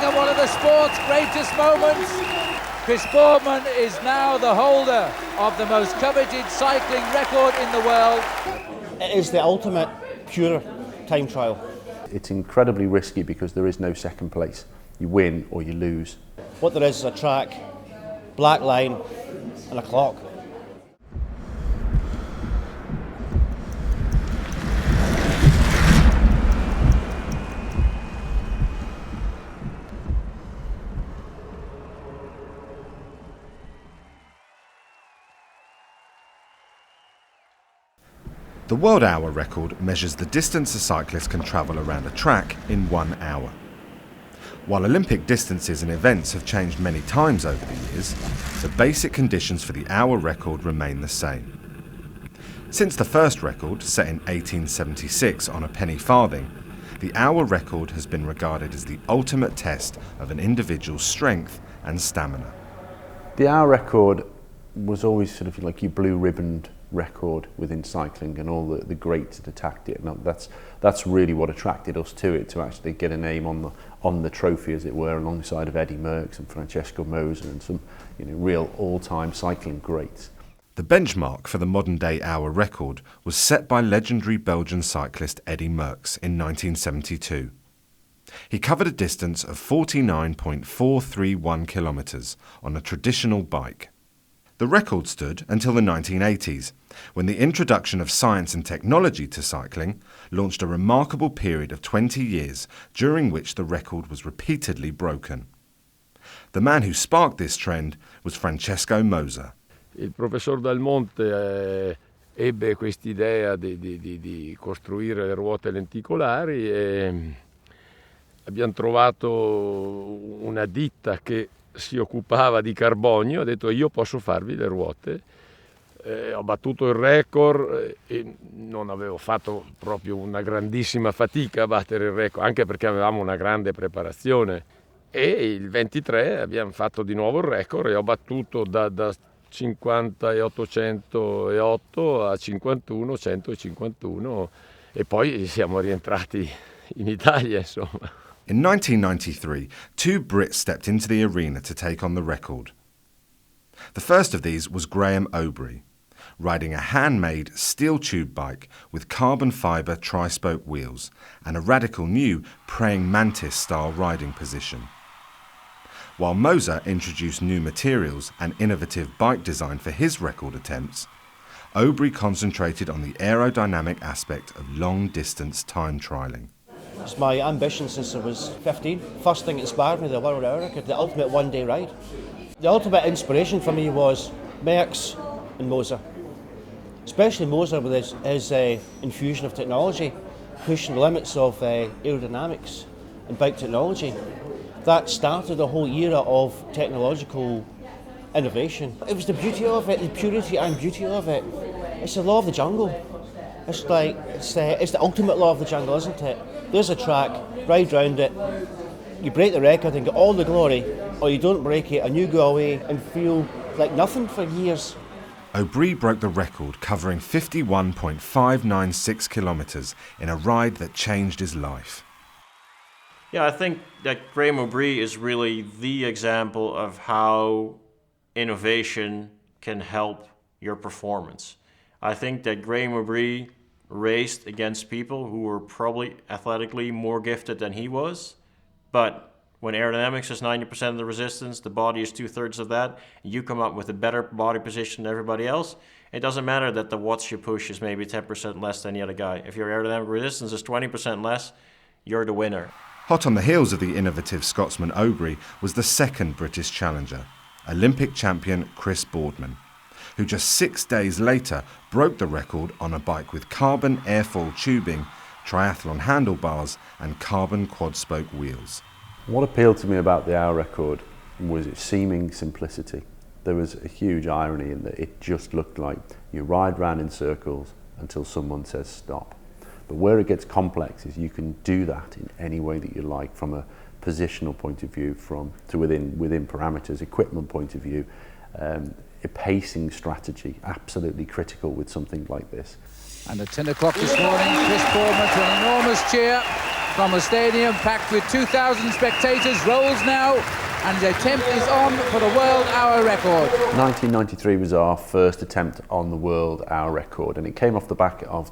at one of the sport's greatest moments. Chris Boardman is now the holder of the most coveted cycling record in the world. It is the ultimate pure time trial. It's incredibly risky because there is no second place. You win or you lose. What there is a track, black line and a clock. The world hour record measures the distance a cyclist can travel around a track in 1 hour. While Olympic distances and events have changed many times over the years, the basic conditions for the hour record remain the same. Since the first record, set in 1876 on a penny farthing, the hour record has been regarded as the ultimate test of an individual's strength and stamina. The hour record was always sort of like your blue-ribboned record within cycling, and all the greats had attacked it, and that's really what attracted us to it, to actually get a name on the trophy, as it were, alongside of Eddie Merckx and Francesco Moser and some real all-time cycling greats. The benchmark for the modern-day hour record was set by legendary Belgian cyclist Eddie Merckx in 1972. He covered a distance of 49.431 kilometres on a traditional bike. The record stood until the 1980s, when the introduction of science and technology to cycling launched a remarkable period of 20 years during which the record was repeatedly broken. The man who sparked this trend was Francesco Moser. Il professor Dal Monte ebbe quest'idea di costruire le ruote lenticolari e abbiamo trovato una ditta che si occupava di carbonio. Ha detto: io posso farvi le ruote. Ho battuto il record e non avevo fatto proprio una grandissima fatica a battere il record, anche perché avevamo una grande preparazione, e il 23 abbiamo fatto di nuovo il record e ho battuto da 58,108 a 51,151 e poi siamo rientrati in Italia, insomma. In 1993, two Brits stepped into the arena to take on the record. The first of these was Graham Aubrey, riding a handmade steel tube bike with carbon fibre tri-spoke wheels and a radical new praying mantis-style riding position. While Moser introduced new materials and innovative bike design for his record attempts, Aubrey concentrated on the aerodynamic aspect of long-distance time trialling. It's my ambition since I was 15. First thing that inspired me, the world hour record, the ultimate one-day ride. The ultimate inspiration for me was Merckx and Moser. Especially Moser with his infusion of technology, pushing the limits of aerodynamics and bike technology. That started a whole era of technological innovation. It was the beauty of it, the purity and beauty of it. It's the law of the jungle. It's the ultimate law of the jungle, isn't it? There's a track, ride round it, you break the record and get all the glory, or you don't break it and you go away and feel like nothing for years. Aubrey broke the record, covering 51.596 kilometres in a ride that changed his life. Yeah, I think that Graham Aubrey is really the example of how innovation can help your performance. I think that Graham Aubrey raced against people who were probably athletically more gifted than he was, but when aerodynamics is 90% of the resistance, the body is 2/3 of that, and you come up with a better body position than everybody else, it doesn't matter that the watts you push is maybe 10% less than the other guy. If your aerodynamic resistance is 20% less, you're the winner. Hot on the heels of the innovative Scotsman Aubrey was the second British challenger, Olympic champion Chris Boardman, who just 6 days later broke the record on a bike with carbon airfoil tubing, triathlon handlebars and carbon quad-spoke wheels. What appealed to me about the hour record was its seeming simplicity. There was a huge irony in that it just looked like you ride round in circles until someone says stop. But where it gets complex is you can do that in any way that you like, from a positional point of view, to within parameters, equipment point of view, a pacing strategy, absolutely critical with something like this. And at 10 o'clock this morning, Chris Boardman to an enormous cheer. from a stadium packed with 2,000 spectators rolls now, and the attempt is on for the world hour record. 1993 was our first attempt on the world hour record, and it came off the back of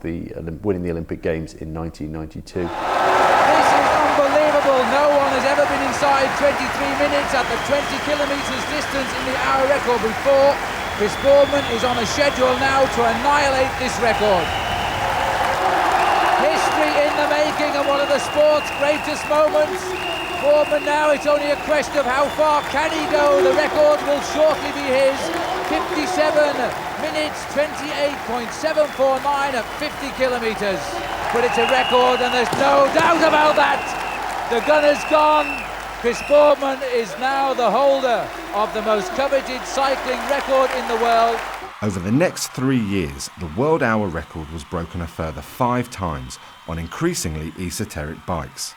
winning the Olympic Games in 1992. This is unbelievable. No one has ever been inside 23 minutes at the 20 kilometres distance in the hour record before. Chris Boardman is on a schedule now to annihilate this record. History in the making and one of the sport's greatest moments. Boardman now, it's only a question of how far can he go. The record will shortly be his. 57 minutes, 28.749 at 50 kilometres. But it's a record and there's no doubt about that. The gunner's gone. Chris Boardman is now the holder of the most coveted cycling record in the world. Over the next 3 years, the world hour record was broken a further 5 times on increasingly esoteric bikes.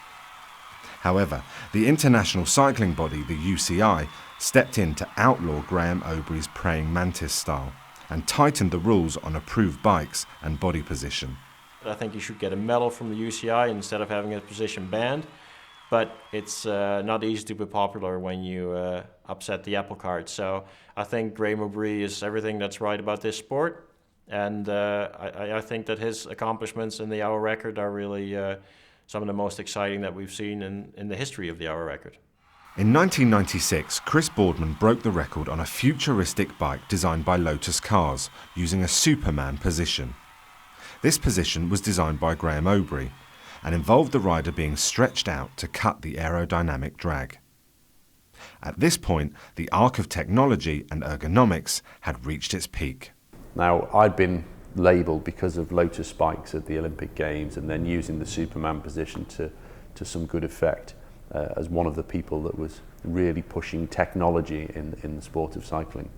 However, the international cycling body, the UCI, stepped in to outlaw Graham Obrey's praying mantis style and tightened the rules on approved bikes and body position. I think you should get a medal from the UCI instead of having a position banned, but it's not easy to be popular when you upset the apple cart. So I think Graham Obrey is everything that's right about this sport, and I think that his accomplishments in the hour record are really some of the most exciting that we've seen in the history of the hour record. In 1996, Chris Boardman broke the record on a futuristic bike designed by Lotus Cars using a Superman position. This position was designed by Graham Obrey and involved the rider being stretched out to cut the aerodynamic drag. At this point, the arc of technology and ergonomics had reached its peak. Now, I'd been labelled because of Lotus bikes at the Olympic Games and then using the Superman position to some good effect as one of the people that was really pushing technology in the sport of cycling.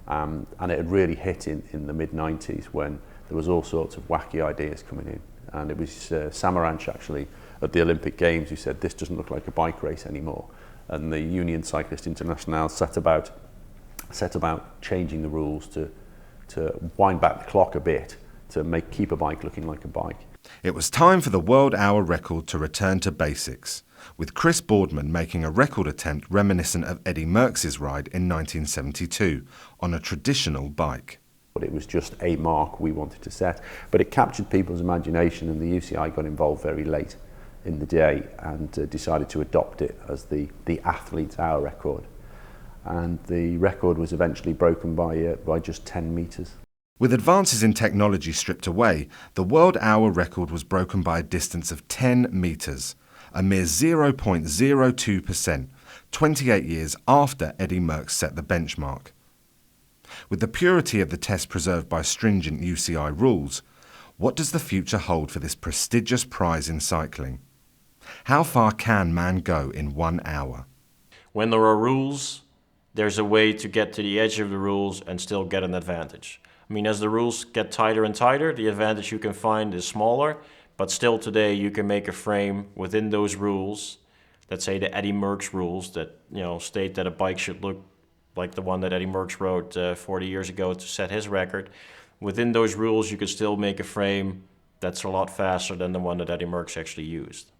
And it had really hit in the mid-90s when there was all sorts of wacky ideas coming in. And it was Samaranch actually at the Olympic Games who said this doesn't look like a bike race anymore. And the Union Cyclist Internationale set about changing the rules to wind back the clock a bit to keep a bike looking like a bike. It was time for the world hour record to return to basics, with Chris Boardman making a record attempt reminiscent of Eddie Merckx's ride in 1972 on a traditional bike. But it was just a mark we wanted to set, but it captured people's imagination, and the UCI got involved very late in the day and decided to adopt it as the athlete's hour record. And the record was eventually broken by just 10 metres. With advances in technology stripped away, the world hour record was broken by a distance of 10 metres, a mere 0.02%, 28 years after Eddie Merckx set the benchmark. With the purity of the test preserved by stringent UCI rules, what does the future hold for this prestigious prize in cycling? How far can man go in 1 hour? When there are rules, there's a way to get to the edge of the rules and still get an advantage. I mean, as the rules get tighter and tighter, the advantage you can find is smaller, but still today you can make a frame within those rules, let's say the Eddie Merckx rules that state that a bike should look like the one that Eddie Merckx wrote 40 years ago to set his record. Within those rules you could still make a frame that's a lot faster than the one that Eddie Merckx actually used.